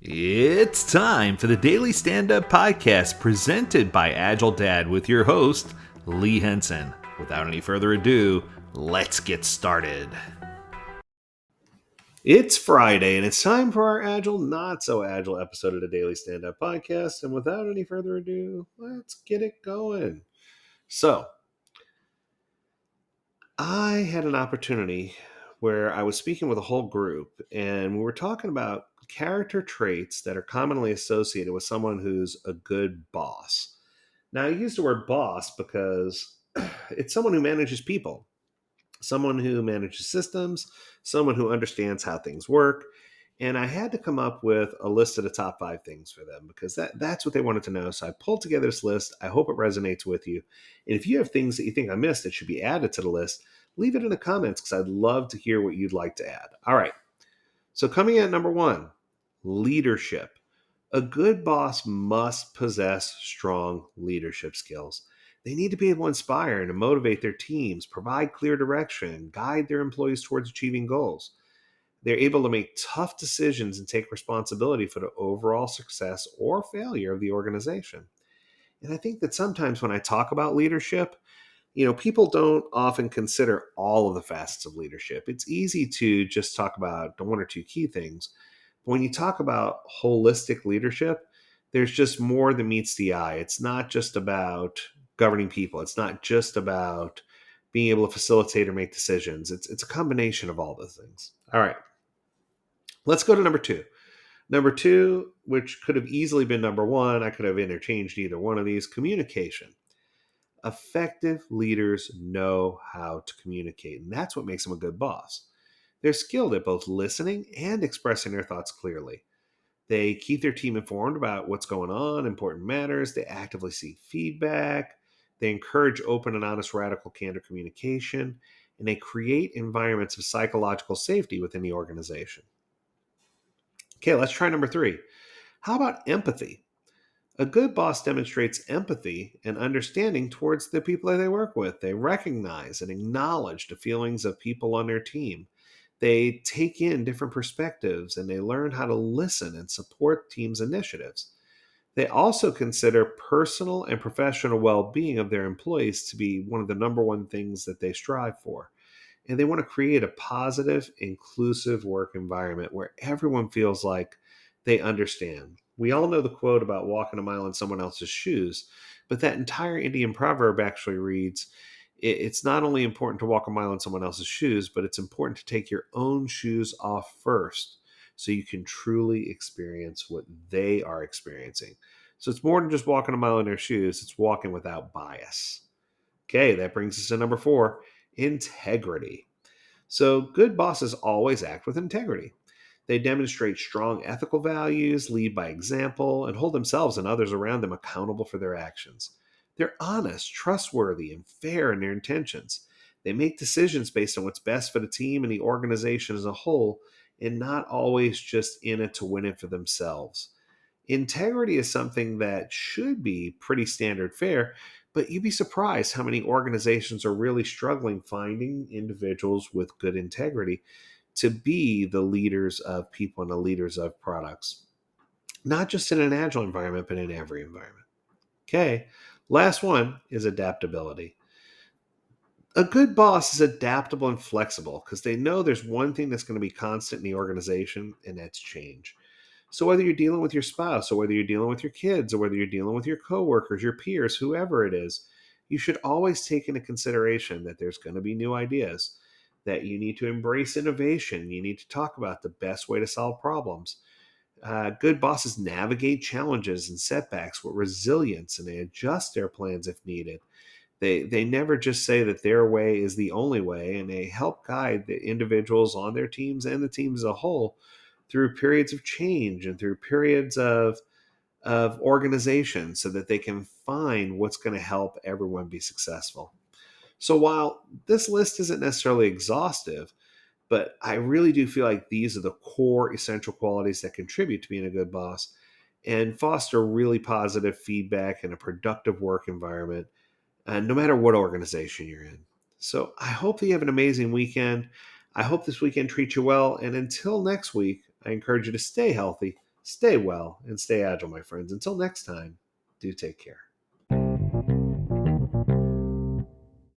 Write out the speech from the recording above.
It's time for the Daily Stand Up Podcast presented by Agile Dad with your host, Lee Henson. Without any further ado, let's get started. It's Friday and it's time for our Agile, Not So Agile episode of the Daily Stand Up Podcast. And without any further ado, let's get it going. So, I had an opportunity where I was speaking with a whole group and we were talking about character traits that are commonly associated with someone who's a good boss. Now, I use the word boss because it's someone who manages people, someone who manages systems, someone who understands how things work. And I had to come up with a list of the top 5 things for them because that's what they wanted to know. So I pulled together this list. I hope it resonates with you. And if you have things that you think I missed that should be added to the list, leave it in the comments because I'd love to hear what you'd like to add. All right. So coming in at number 1, leadership. A good boss must possess strong leadership skills. They need to be able to inspire and to motivate their teams, provide clear direction, guide their employees towards achieving goals. They're able to make tough decisions and take responsibility for the overall success or failure of the organization. And I think that sometimes when I talk about leadership, people don't often consider all of the facets of leadership. It's easy to just talk about the one or two key things. But when you talk about holistic leadership, there's just more than meets the eye. It's not just about governing people. It's not just about being able to facilitate or make decisions. It's a combination of all those things. All right. Let's go to number 2. Number 2, which could have easily been number 1, I could have interchanged either one of these, communication. Effective leaders know how to communicate, and that's what makes them a good boss. They're skilled at both listening and expressing their thoughts clearly. They keep their team informed about what's going on, important matters. They actively seek feedback. They encourage open and honest radical candor communication, and they create environments of psychological safety within the organization. Okay, let's try number 3. How about empathy? A good boss demonstrates empathy and understanding towards the people that they work with. They recognize and acknowledge the feelings of people on their team. They take in different perspectives and they learn how to listen and support teams' initiatives. They also consider personal and professional well being of their employees to be one of the number one things that they strive for. And they want to create a positive, inclusive work environment where everyone feels like they understand. We all know the quote about walking a mile in someone else's shoes, but that entire Indian proverb actually reads, It's not only important to walk a mile in someone else's shoes, but it's important to take your own shoes off first so you can truly experience what they are experiencing. So it's more than just walking a mile in their shoes, it's walking without bias. Okay, that brings us to number 4, integrity. So good bosses always act with integrity. They demonstrate strong ethical values, lead by example, and hold themselves and others around them accountable for their actions. They're honest, trustworthy, and fair in their intentions. They make decisions based on what's best for the team and the organization as a whole, and not always just in it to win it for themselves. Integrity is something that should be pretty standard fare, but you'd be surprised how many organizations are really struggling finding individuals with good integrity to be the leaders of people and the leaders of products, not just in an agile environment, but in every environment. Okay, last one is adaptability. A good boss is adaptable and flexible because they know there's one thing that's going to be constant in the organization, and that's change. So whether you're dealing with your spouse or whether you're dealing with your kids or whether you're dealing with your coworkers, your peers, whoever it is, you should always take into consideration that there's going to be new ideas, that you need to embrace innovation. You need to talk about the best way to solve problems. Good bosses navigate challenges and setbacks with resilience and they adjust their plans if needed. They never just say that their way is the only way, and they help guide the individuals on their teams and the team as a whole through periods of change and through periods of organization so that they can find what's going to help everyone be successful. So while this list isn't necessarily exhaustive, but I really do feel like these are the core essential qualities that contribute to being a good boss and foster really positive feedback and a productive work environment, no matter what organization you're in. So I hope that you have an amazing weekend. I hope this weekend treats you well. And until next week, I encourage you to stay healthy, Stay well and stay agile, my friends. Until next time, do take care.